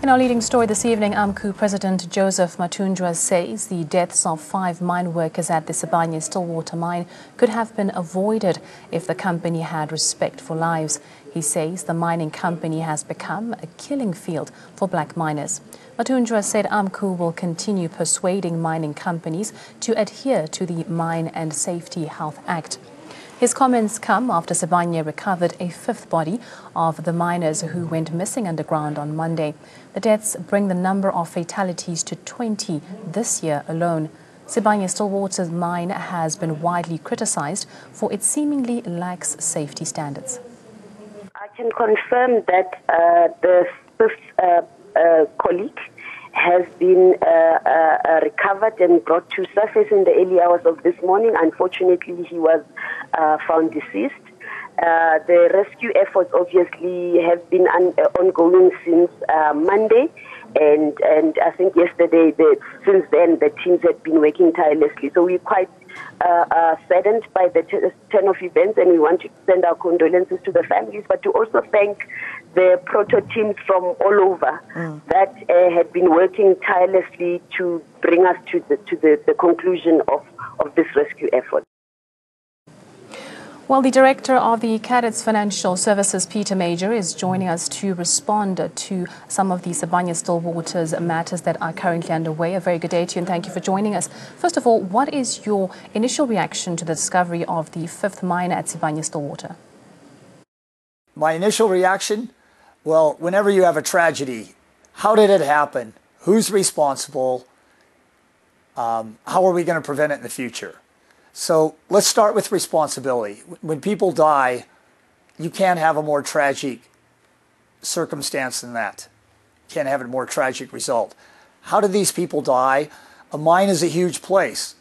In our leading story this evening, AMCU President Joseph Mathunjwa says the deaths of 5 mine workers at the Sibanye-Stillwater mine could have been avoided if the company had respect for lives. He says the mining company has become a killing field for black miners. Mathunjwa said AMCU will continue persuading mining companies to adhere to the Mine and Safety Health Act. His comments come after Sibanye recovered a 5th body of the miners who went missing underground on Monday. The deaths bring the number of fatalities to 20 this year alone. Sibanye-Stillwater's mine has been widely criticized for its seemingly lax safety standards. I can confirm that the 5th colleague has been recovered and brought to surface in the early hours of this morning. Unfortunately, he was found deceased. The rescue efforts obviously have been ongoing since Monday, and I think yesterday, since then, the teams had been working tirelessly. So we're quite saddened by the turn of events, and we want to send our condolences to the families, but to also thank the proto teams from all over that had been working tirelessly to bring us to the conclusion of this rescue effort. Well, the director of the Cadets Financial Services, Peter Major, is joining us to respond to some of the Sibanye-Stillwater's matters that are currently underway. A very good day to you and thank you for joining us. First of all, what is your initial reaction to the discovery of the 5th miner at Sibanye-Stillwater? My initial reaction? Well, whenever you have a tragedy, how did it happen? Who's responsible? How are we going to prevent it in the future? So let's start with responsibility. When people die, you can't have a more tragic circumstance than that. You can't have a more tragic result. How did these people die? A mine is a huge place.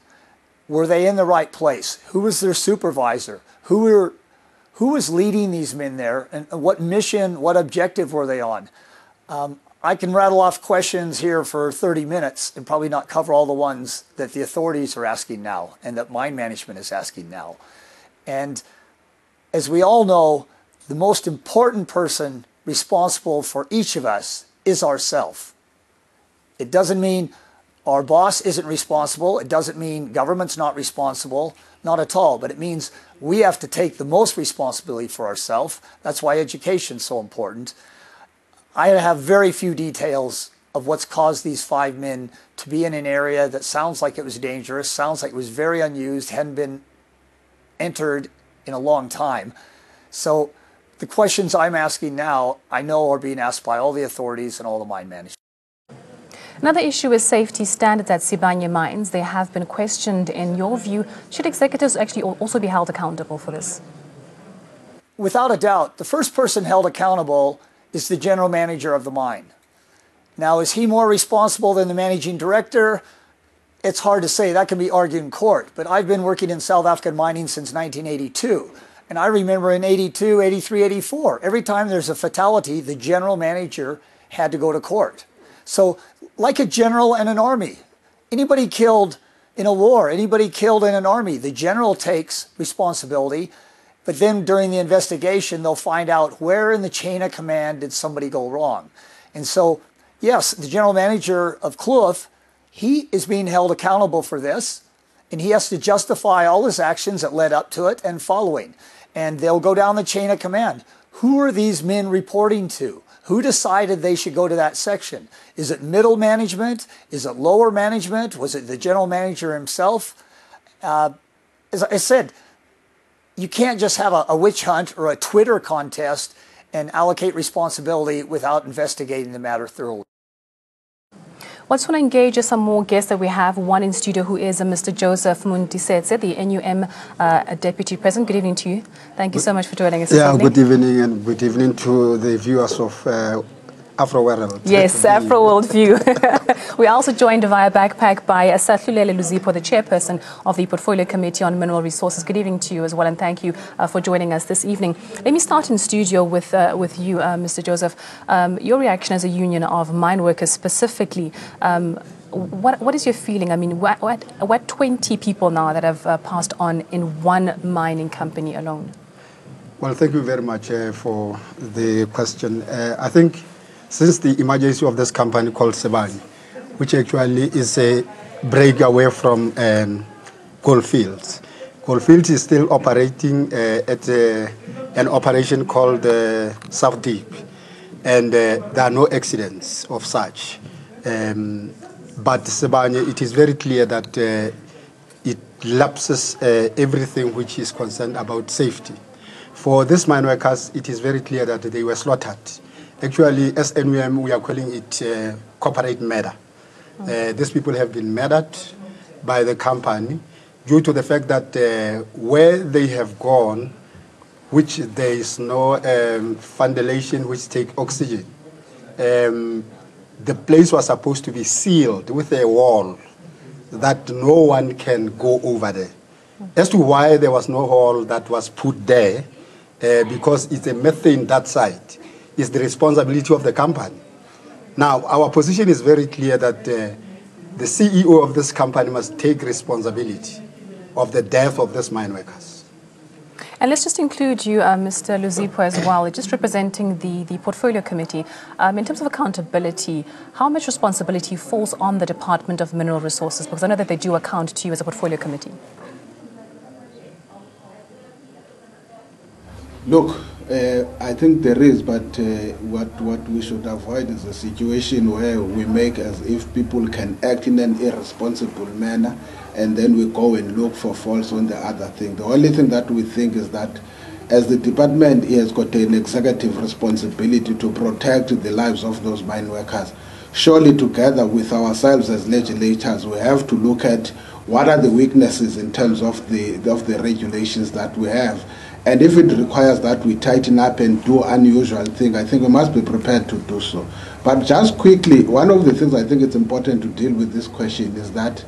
Were they in the right place? Who was their supervisor? Who was leading these men there? And what mission, what objective were they on? I can rattle off questions here for 30 minutes and probably not cover all the ones that the authorities are asking now and that mine management is asking now. And as we all know, the most important person responsible for each of us is ourselves. It doesn't mean our boss isn't responsible. It doesn't mean government's not responsible. Not at all. But it means we have to take the most responsibility for ourselves. That's why education is so important. I have very few details of what's caused these 5 men to be in an area that sounds like it was dangerous, sounds like it was very unused, hadn't been entered in a long time. So the questions I'm asking now, I know are being asked by all the authorities and all the mine managers. Another issue is safety standards at Sibanye mines. They have been questioned. In your view, should executives actually also be held accountable for this? Without a doubt, the first person held accountable is the general manager of the mine. Now, is he more responsible than the managing director? It's hard to say. That can be argued in court. But I've been working in South African mining since 1982. And I remember in 82, 83, 84, every time there's a fatality, the general manager had to go to court. So like a general in an army, anybody killed in a war, anybody killed in an army, the general takes responsibility. But then during the investigation, they'll find out where in the chain of command did somebody go wrong. And so, yes, the general manager of Kloof, he is being held accountable for this, and he has to justify all his actions that led up to it and following. And they'll go down the chain of command. Who are these men reporting to? Who decided they should go to that section? Is it middle management? Is it lower management? Was it the general manager himself? As I said, you can't just have a witch hunt or a Twitter contest and allocate responsibility without investigating the matter thoroughly. I just want to engage some more guests that we have. One in studio who is Mr. Joseph Muntisetse, the NUM Deputy President. Good evening to you. Thank you so much for joining us. Yeah, good evening, and good evening to the viewers of Afro World. Yes, Afro World View. We are also joined via backpack by Sahlulele Luzipo, the chairperson of the Portfolio Committee on Mineral Resources. Good evening to you as well, and thank you for joining us this evening. Let me start in studio with you, Mr. Joseph. Your reaction as a union of mine workers specifically. What is your feeling? I mean, what 20 people now that have passed on in one mining company alone? Well, thank you very much for the question. I think since the emergency of this company called Sibanye, which actually is a break away from coal fields. Coal fields is still operating at an operation called South Deep, and there are no accidents of such. But Sibanye, it is very clear that it lapses everything which is concerned about safety. For these mine workers, it is very clear that they were slaughtered. Actually, as NUM, we are calling it corporate murder. These people have been murdered by the company due to the fact that where they have gone, which there is no ventilation which take oxygen, the place was supposed to be sealed with a wall that no one can go over there. As to why there was no wall that was put there, because it's a methane that site, is the responsibility of the company. Now, our position is very clear that the CEO of this company must take responsibility of the death of these mine workers. And let's just include you, Mr. Luzipo, as well, just representing the Portfolio Committee. In terms of accountability, how much responsibility falls on the Department of Mineral Resources? Because I know that they do account to you as a Portfolio Committee. Look, I think there is, but what we should avoid is a situation where we make as if people can act in an irresponsible manner and then we go and look for faults on the other thing. The only thing that we think is that as the department has got an executive responsibility to protect the lives of those mine workers, surely together with ourselves as legislators, we have to look at what are the weaknesses in terms of the regulations that we have. And if it requires that we tighten up and do unusual things, I think we must be prepared to do so. But just quickly, one of the things I think it's important to deal with this question is that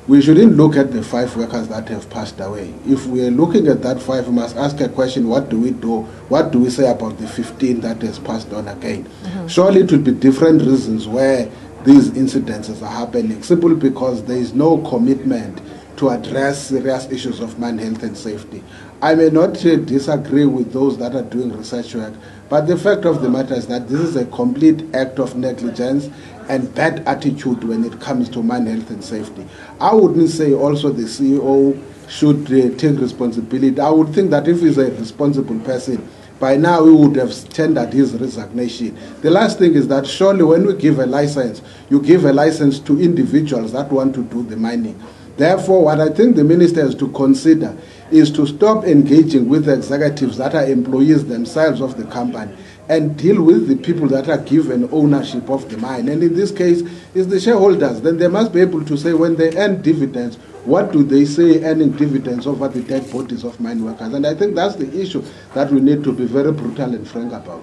we shouldn't look at the 5 workers that have passed away. If we are looking at that 5, we must ask a question, what do we do? What do we say about the 15 that has passed on again? Surely it will be different reasons where these incidences are happening, simply because there is no commitment to address serious issues of mine health and safety. I may not disagree with those that are doing research work, but the fact of the matter is that this is a complete act of negligence and bad attitude when it comes to mine health and safety. I wouldn't say also the CEO should take responsibility. I would think that if he's a responsible person, by now he would have tendered his resignation. The last thing is that surely when we give a license, you give a license to individuals that want to do the mining. Therefore, what I think the minister has to consider is to stop engaging with the executives that are employees themselves of the company and deal with the people that are given ownership of the mine. And in this case, it's the shareholders. Then they must be able to say when they earn dividends, what do they say earning dividends over the dead bodies of mine workers? And I think that's the issue that we need to be very brutal and frank about.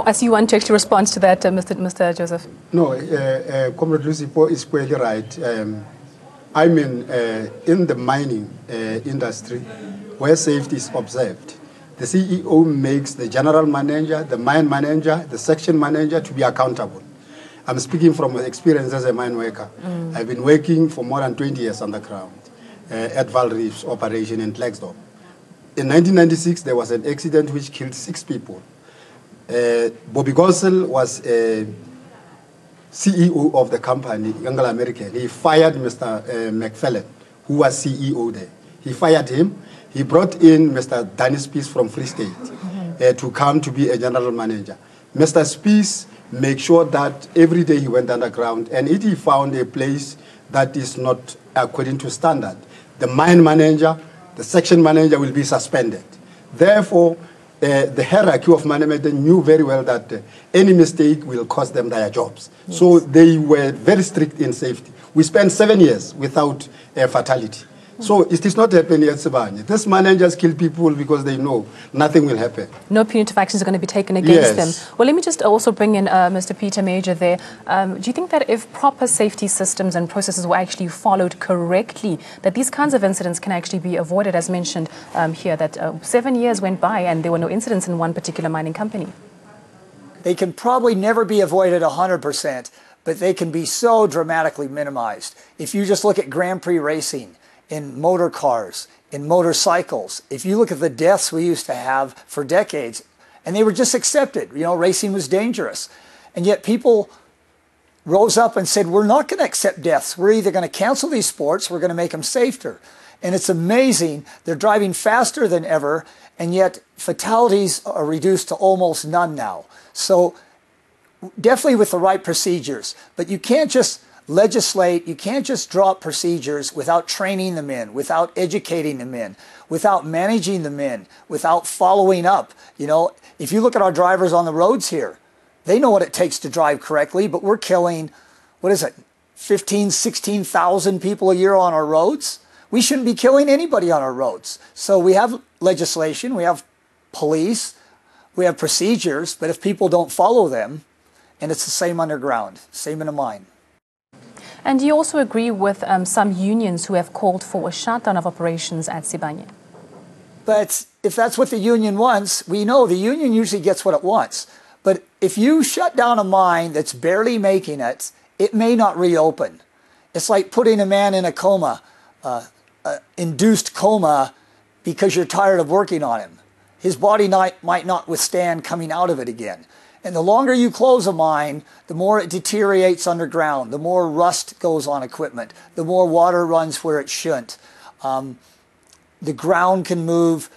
As you want to actually respond to that, Mr. Joseph. No, Comrade Luzipo is clearly right. I mean, in the mining industry, where safety is observed, the CEO makes the general manager, the mine manager, the section manager to be accountable. I'm speaking from experience as a mine worker. I've been working for more than 20 years underground at Val Reef's operation in Klerksdorp. In 1996, there was an accident which killed 6 people. Bobby Gosel was CEO of the company, Anglo American. He fired Mr. McFarlane, who was CEO there. He fired him. He brought in Mr. Danny Spies from Free State to come to be a general manager. Mr. Spies made sure that every day he went underground, and if he found a place that is not according to standard, the mine manager, the section manager will be suspended. Therefore, the hierarchy of management knew very well that any mistake will cost them their jobs. Yes. So they were very strict in safety. We spent 7 years without a fatality. So it is not happening at Sibanye. These managers kill people because they know nothing will happen. No punitive actions are going to be taken against them. Well, let me just also bring in Mr. Peter Major there. Do you think that if proper safety systems and processes were actually followed correctly, that these kinds of incidents can actually be avoided, as mentioned here, that 7 years went by and there were no incidents in one particular mining company? They can probably never be avoided 100%, but they can be so dramatically minimized. If you just look at Grand Prix racing, in motor cars, in motorcycles. If you look at the deaths we used to have for decades, and they were just accepted. You know, racing was dangerous. And yet people rose up and said, we're not going to accept deaths. We're either going to cancel these sports, we're going to make them safer. And it's amazing. They're driving faster than ever, and yet fatalities are reduced to almost none now. So definitely with the right procedures. But you can't just legislate, you can't just draw up procedures without training the men, without educating the men, without managing the men, without following up. You know, if you look at our drivers on the roads here, they know what it takes to drive correctly, but we're killing, what is it, 15, 16,000 people a year on our roads? We shouldn't be killing anybody on our roads. So we have legislation, we have police, we have procedures, but if people don't follow them, and it's the same underground, same in the mine. And do you also agree with some unions who have called for a shutdown of operations at Sibanye? But if that's what the union wants, we know the union usually gets what it wants. But if you shut down a mine that's barely making it, it may not reopen. It's like putting a man in a coma, induced coma, because you're tired of working on him. His body might not withstand coming out of it again. And the longer you close a mine, the more it deteriorates underground, the more rust goes on equipment, the more water runs where it shouldn't. The ground can move.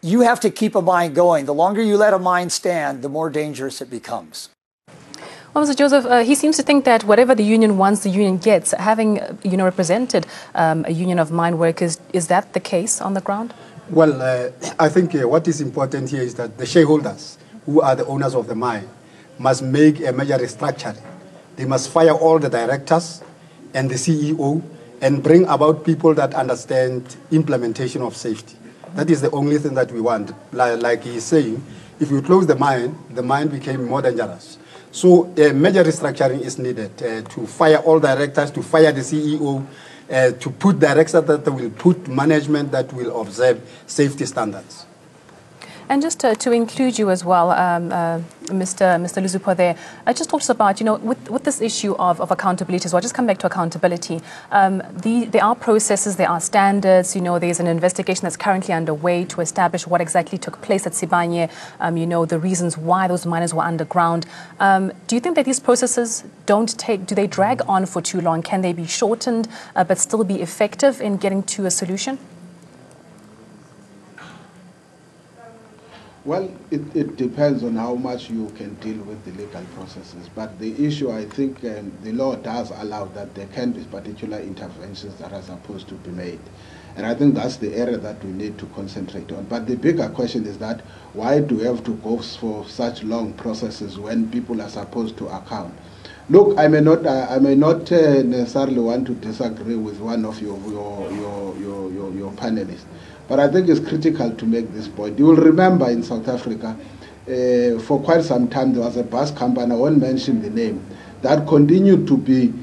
You have to keep a mine going. The longer you let a mine stand, the more dangerous it becomes. Well, Mr. Joseph, he seems to think that whatever the union wants, the union gets. Having, represented a union of mine workers, is that the case on the ground? Well, I think what is important here is that the shareholders, who are the owners of the mine, must make a major restructuring. They must fire all the directors and the CEO and bring about people that understand implementation of safety. That is the only thing that we want. Like he's saying, if we close the mine became more dangerous. So a major restructuring is needed to fire all directors, to fire the CEO, to put directors that will put management that will observe safety standards. And just to include you as well, Mr. Luzupo there, just talk to us about, with this issue of accountability as well, just come back to accountability. There are processes, there are standards, there's an investigation that's currently underway to establish what exactly took place at Sibanye, the reasons why those miners were underground. Do you think that these processes do they drag on for too long? Can they be shortened but still be effective in getting to a solution? Well, it depends on how much you can deal with the legal processes. But the issue, I think, the law does allow that there can be particular interventions that are supposed to be made. And I think that's the area that we need to concentrate on. But the bigger question is that why do we have to go for such long processes when people are supposed to account? Look, I may not necessarily want to disagree with one of your panelists. But I think it's critical to make this point. You will remember in South Africa, for quite some time, there was a bus company, I won't mention the name, that continued to be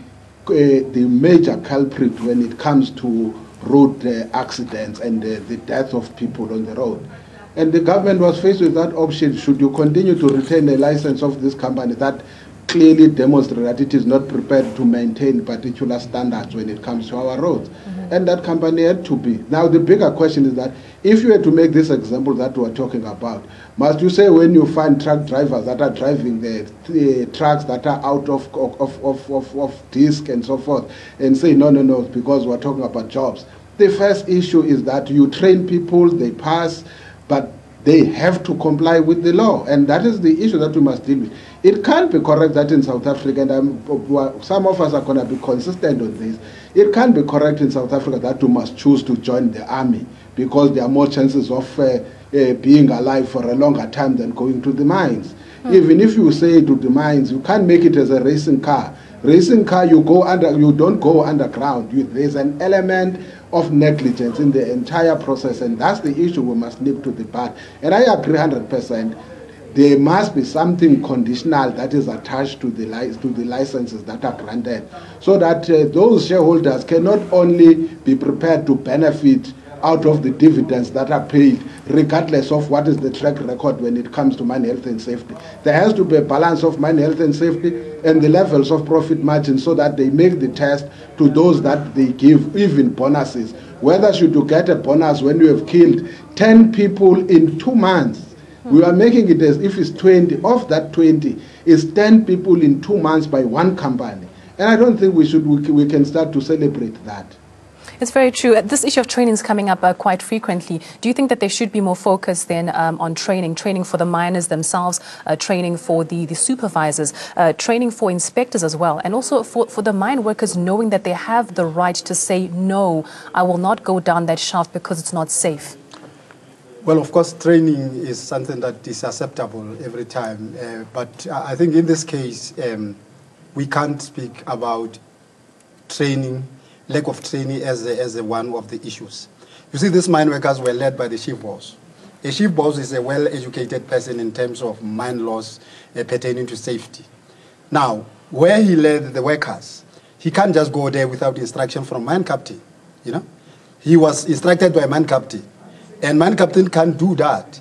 the major culprit when it comes to road accidents and the death of people on the road. And the government was faced with that option: should you continue to retain a license of this company that clearly demonstrates that it is not prepared to maintain particular standards when it comes to our roads? And that company had to be. Now the bigger question is that if you were to make this example that we're talking about, must you say when you find truck drivers that are driving the trucks that are out of disc and so forth, and say no, because we're talking about jobs? The first issue is that you train people, they pass, but they have to comply with the law, and that is the issue that we must deal with. It can't be correct that in South Africa, and some of us are going to be consistent on this, it can't be correct in South Africa that you must choose to join the army because there are more chances of being alive for a longer time than going to the mines. Even if you say to the mines, you can't make it as a racing car. Racing car, you don't go underground. There's an element of negligence in the entire process, and that's the issue we must nip to the bud. And I agree 100%. There must be something conditional that is attached to the licenses that are granted, so that those shareholders can not only be prepared to benefit out of the dividends that are paid, regardless of what is the track record when it comes to mine health and safety. There has to be a balance of mine health and safety and the levels of profit margin, so that they make the test to those that they give even bonuses. Whether should you get a bonus when you have killed 10 people in 2 months, we are making it as if it's 20. Of that 20, is 10 people in 2 months by one company. And I don't think we can start to celebrate that. It's very true. This issue of training is coming up quite frequently. Do you think that there should be more focus then on training for the miners themselves, training for the supervisors, training for inspectors as well, and also for the mine workers knowing that they have the right to say, no, I will not go down that shaft because it's not safe? Well, of course, training is something that is acceptable every time. But I think in this case, we can't speak about training, lack of training as one of the issues. You see, these mine workers were led by the chief boss. A chief boss is a well-educated person in terms of mine laws pertaining to safety. Now, where he led the workers, he can't just go there without instruction from mine captain, you know. He was instructed by mine captain, and mine captain can't do that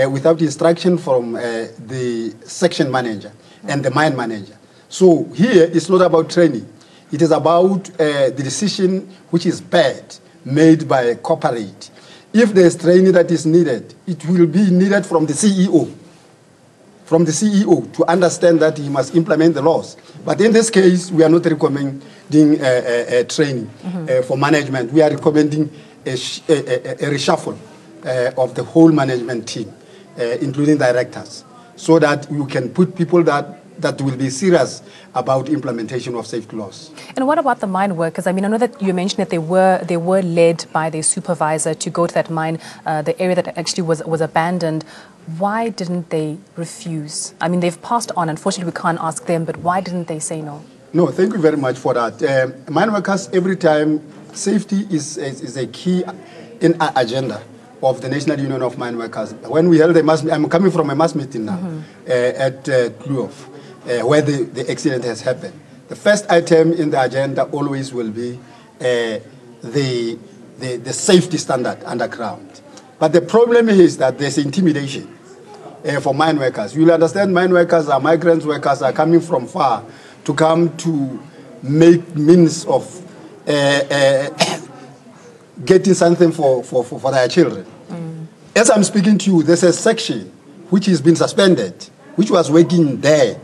without instruction from the section manager and the mine manager. So here, it's not about training. It is about the decision which is bad made by a corporate. If there is training that is needed, it will be needed from the CEO. From the CEO to understand that he must implement the laws. But in this case, we are not recommending training for management. We are recommending a reshuffle of the whole management team, including directors, so that you can put people that will be serious about implementation of safety laws. And what about the mine workers? I mean, I know that you mentioned that they were led by their supervisor to go to that mine, the area that actually was abandoned. Why didn't they refuse? I mean, they've passed on. Unfortunately, we can't ask them, but why didn't they say no? No, thank you very much for that. Mine workers, every time, safety is a key in our agenda of the National Union of Mine Workers. When we held a mass meeting, I'm coming from a mass meeting now at Kluof, where the accident has happened. The first item in the agenda always will be the safety standard underground. But the problem is that there's intimidation for mine workers. You'll understand mine workers are migrant workers, are coming from far to come to make means of getting something for their children. As I'm speaking to you, there's a section which has been suspended, which was working there.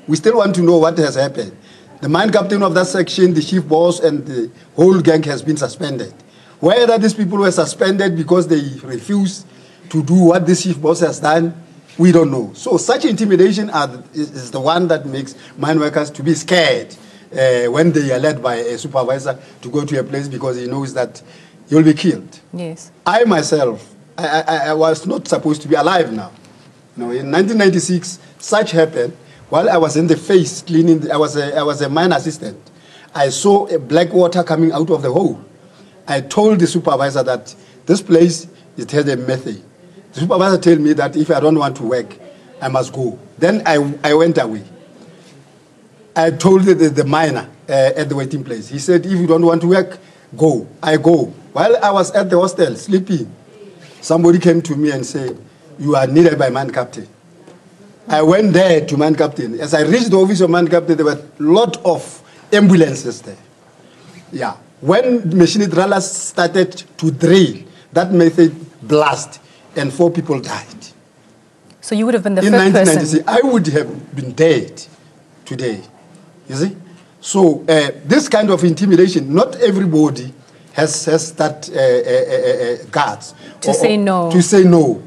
We still want to know what has happened. The mine captain of that section, the chief boss, and the whole gang has been suspended. Whether these people were suspended because they refused to do what the chief boss has done, we don't know. So such intimidation is the one that makes mine workers to be scared when they are led by a supervisor to go to a place because he knows that you'll be killed. Yes. I myself, I was not supposed to be alive now. You know, in 1996, such happened. While I was in the face cleaning, I was a mine assistant. I saw a black water coming out of the hole. I told the supervisor that this place, it has a methane. The supervisor told me that if I don't want to work, I must go. Then I went away. I told the miner at the waiting place. He said, if you don't want to work, go. I go. While I was at the hostel sleeping, somebody came to me and said, you are needed by mine captain. I went there to mine captain. As I reached the office of mine captain, there were a lot of ambulances there. Yeah. When machine drillers started to drill, that method blast, and 4 people died. So you would have been the in first person. 1996, I would have been dead today. You see? So this kind of intimidation, not everybody has that guts. To say no. To say no.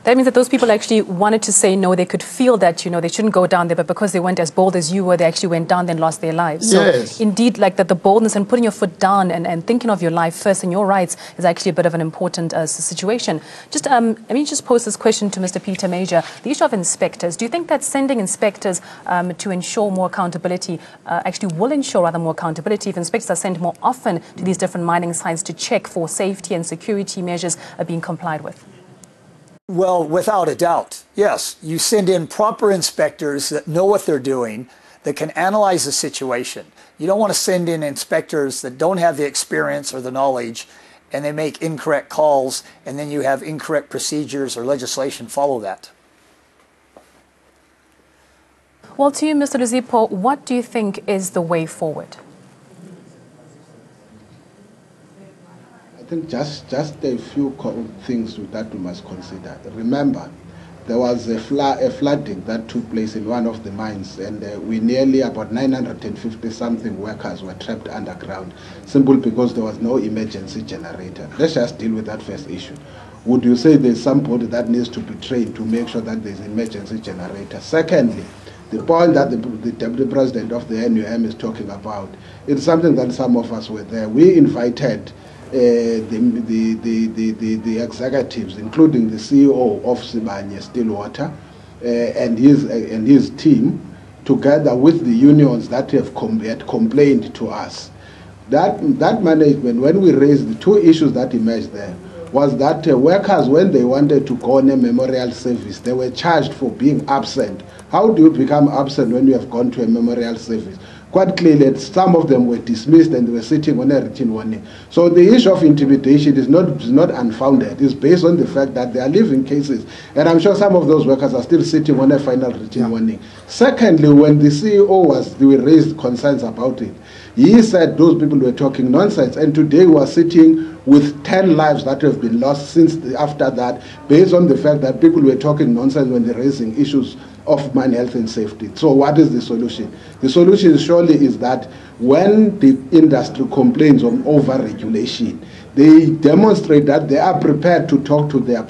That means that those people actually wanted to say no. They could feel that, you know, they shouldn't go down there, but because they weren't as bold as you were, they actually went down there and lost their lives. Yes. So indeed, like that, the boldness and putting your foot down and thinking of your life first and your rights is actually a bit of an important situation. Just, let me just pose this question to Mr. Peter Major. The issue of inspectors, do you think that sending inspectors to ensure more accountability actually will ensure rather more accountability if inspectors are sent more often to these different mining sites to check for safety and security measures are being complied with? Well, without a doubt, yes. You send in proper inspectors that know what they're doing, that can analyze the situation. You don't want to send in inspectors that don't have the experience or the knowledge, and they make incorrect calls, and then you have incorrect procedures or legislation follow that. Well, to you, Mr. Luzipo, what do you think is the way forward? I think just a few things that we must consider. Remember, there was a flooding that took place in one of the mines, and we nearly about 950-something workers were trapped underground, simply because there was no emergency generator. Let's just deal with that first issue. Would you say there's somebody that needs to be trained to make sure that there's an emergency generator? Secondly, the point that the Deputy President of the NUM is talking about, it's something that some of us were there. We invited the executives, including the CEO of Sibanye-Stillwater and his team, together with the unions that had complained to us. That management, when we raised the two issues that emerged there, was that workers, when they wanted to go on a memorial service, they were charged for being absent. How do you become absent when you have gone to a memorial service? Quite clearly, some of them were dismissed and they were sitting on a written warning. So the issue of intimidation is not unfounded. It's based on the fact that there are living cases. And I'm sure some of those workers are still sitting on a final written warning. Secondly, when the CEO we raised concerns about it, he said those people were talking nonsense. And today we are sitting with 10 lives that have been lost after that, based on the fact that people were talking nonsense when they're raising issues of mine health and safety. So what is the solution? The solution surely is that when the industry complains of over-regulation, they demonstrate that they are prepared to talk to their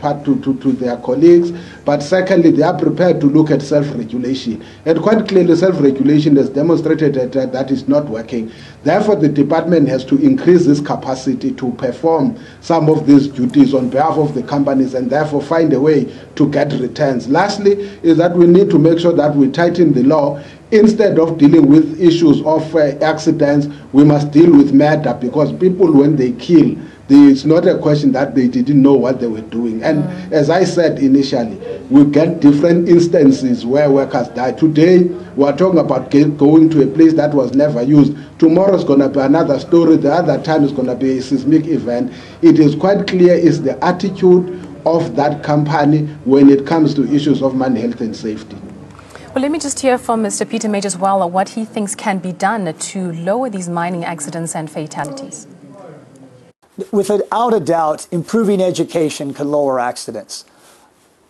colleagues, but secondly, they are prepared to look at self-regulation. And quite clearly, self-regulation has demonstrated that is not working. Therefore, the department has to increase this capacity to perform some of these duties on behalf of the companies and therefore find a way to get returns. Lastly, is that we need to make sure that we tighten the law. Instead of dealing with issues of accidents, we must deal with murder, because people, when they kill, it's not a question that they didn't know what they were doing. And as I said initially, we get different instances where workers die. Today, we are talking about going to a place that was never used. Tomorrow is going to be another story. The other time is going to be a seismic event. It is quite clear it's the attitude of that company when it comes to issues of man health and safety. Well, let me just hear from Mr. Peter Mage as well, what he thinks can be done to lower these mining accidents and fatalities. Without a doubt, improving education can lower accidents.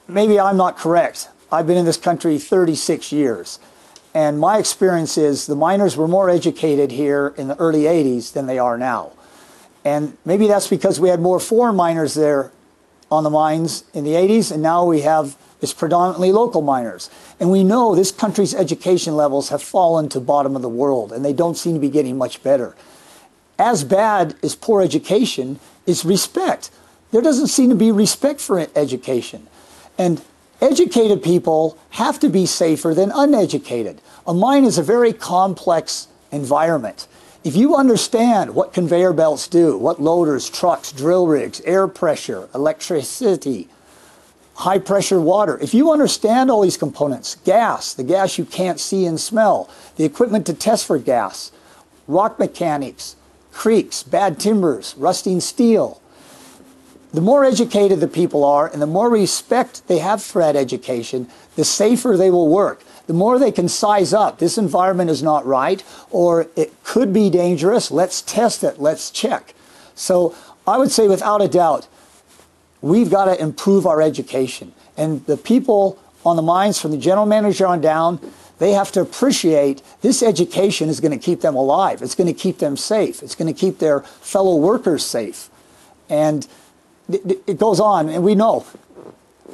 Maybe I'm not correct. I've been in this country 36 years, and my experience is the miners were more educated here in the early 80s than they are now. And maybe that's because we had more foreign miners there on the mines in the 80s, and now it's predominantly local miners. And we know this country's education levels have fallen to bottom of the world, and they don't seem to be getting much better. As bad as poor education is respect. There doesn't seem to be respect for education. And educated people have to be safer than uneducated. A mine is a very complex environment. If you understand what conveyor belts do, what loaders, trucks, drill rigs, air pressure, electricity, high pressure water, if you understand all these components, gas, the gas you can't see and smell, the equipment to test for gas, rock mechanics, creeks, bad timbers, rusting steel. The more educated the people are and the more respect they have for that education, the safer they will work. The more they can size up, this environment is not right, or it could be dangerous, let's test it, let's check. So I would say without a doubt, we've got to improve our education. And the people on the mines, from the general manager on down, they have to appreciate this education is going to keep them alive. It's going to keep them safe. It's going to keep their fellow workers safe. And it goes on, and we know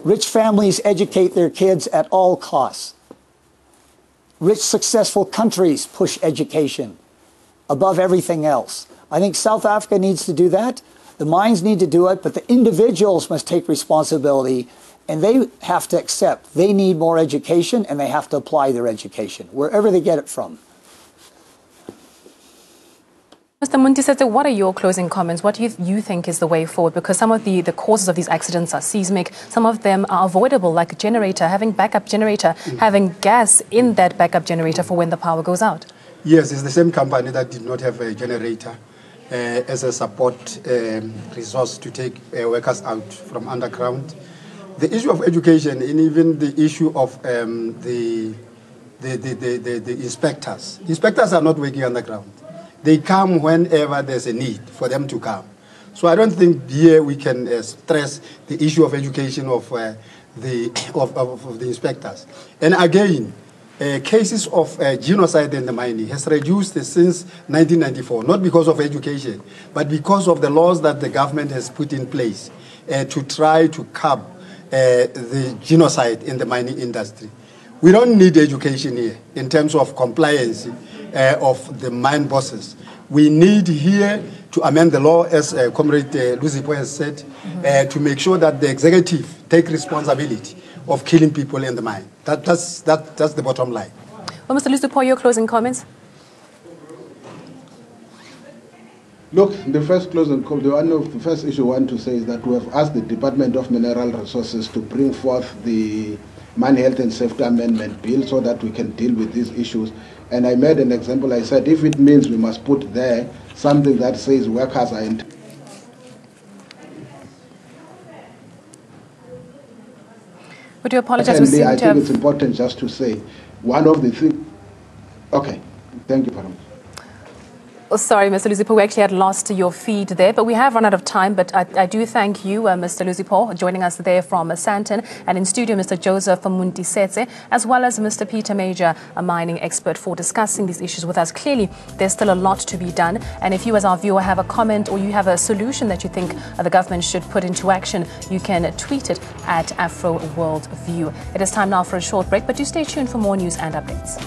rich families educate their kids at all costs. Rich, successful countries push education above everything else. I think South Africa needs to do that. The mines need to do it, but the individuals must take responsibility. And they have to accept they need more education, and they have to apply their education, wherever they get it from. Mr. Muntisetse, what are your closing comments? What do you think is the way forward? Because some of the causes of these accidents are seismic. Some of them are avoidable, like a generator, having backup generator, having gas in that backup generator for when the power goes out. Yes, it's the same company that did not have a generator as a support resource to take workers out from underground. The issue of education, and even the issue of the inspectors. Inspectors are not working underground. They come whenever there's a need for them to come. So I don't think here we can stress the issue of education of the inspectors. And again, cases of genocide in the mining has reduced since 1994, not because of education, but because of the laws that the government has put in place to try to curb the genocide in the mining industry. We don't need education here in terms of compliance of the mine bosses. We need here to amend the law, as Comrade Luzipo has said, to make sure that the executive take responsibility of killing people in the mine. That's the bottom line. Well, Mr. Luzipo, your closing comments? Look, the first issue I want to say is that we have asked the Department of Mineral Resources to bring forth the Mine Health and Safety Amendment Bill so that we can deal with these issues. And I made an example. I said, if it means we must put there something that says workers are in. Would you apologize? I think it's important just to say one of the things. Okay, thank you very much. Oh, sorry, Mr. Luzipo, we actually had lost your feed there, but we have run out of time. But I do thank you, Mr. Luzipo, joining us there from Sandton, and in studio, Mr. Joseph Muntisetse, as well as Mr. Peter Major, a mining expert, for discussing these issues with us. Clearly, there's still a lot to be done. And if you, as our viewer, have a comment or you have a solution that you think the government should put into action, you can tweet it at Afro World View. It is time now for a short break, but do stay tuned for more news and updates.